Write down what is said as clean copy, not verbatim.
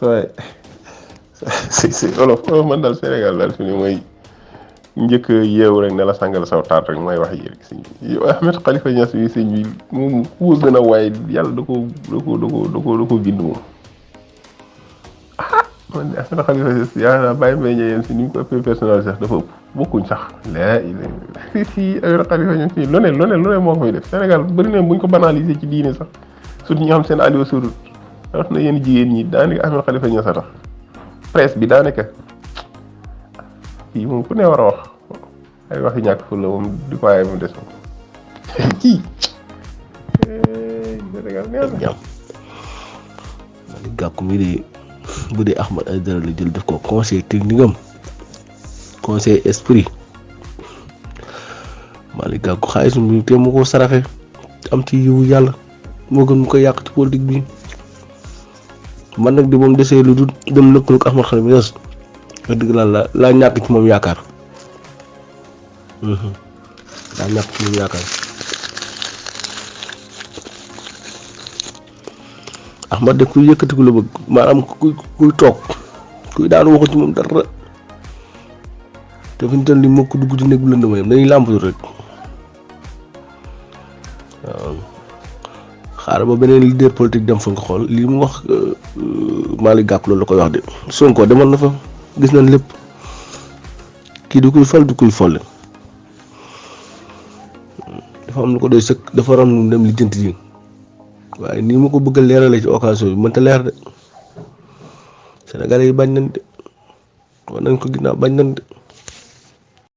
waaye si olof man daal Sénégal daal fi ne mooy njëkk yeewu rek ne la sàngal saw taat rek mooy wax yi rek sëñ bi yow Ahmed Khalifa Niass bi sëñ bi moom ku gën a waaye yàlla da ko bind moom man de Ahmed Khalifa Niass yaa naa bàyyi mbay ñëween si ni ñu ko ëppee personnel sax dafa ëpp bokkuñ sax laa si Ahmed Khalifa Niass si lu ne moo ko fay def Sénégal bëri na buñ ko banaliser ci diine sax surtout ñi xam seen alio surut wax na yenn jigéen ñi daanaka Ahmed Khalifa Niass a tax presse bi daanaka kii moom ku ne war a wax ay waxi ñàkk fu la moom di ko waaye mu des moom kii Sénégal neex na Malick Gakou mi de bu dee Ahmed Aïdara la jël def ko conseil technique am conseil esprit Malick Gakou xaalis bi te mu ko saraxe am ci yiwu yàlla moo gën mu ko yàq ci politique bi man nag di moom desee lu dul dem lëkkaloog Ahmed Khalifa Niass wax dëgg laa ñàkk ci moom yaakaar laa ñàkk ci moom yaakaar Ahmed de kuy yëkkati ku la bëgg maanaam kuy toog kuy daanu waxu ci moom dara te fi ñu toll nii moo ko dugg ci néeg bu lëndëm dañuy làmbatu rek waaw xaaral ba beneen leader politique dem fa nga xool lii mu wax Malick Gakou loolu la koy wax de Sonko demoon na fa gis nañ lépp kii du koy fal du koy folle dafa am lu ko doy sëkk dafa ram lu dem lijjanti ji waaye nii ma ko bëgg a leerale ci occasion bi mënta leer de Sénégalais yi bañ nañ de wax nañ ko ginnaaw bañ nañ de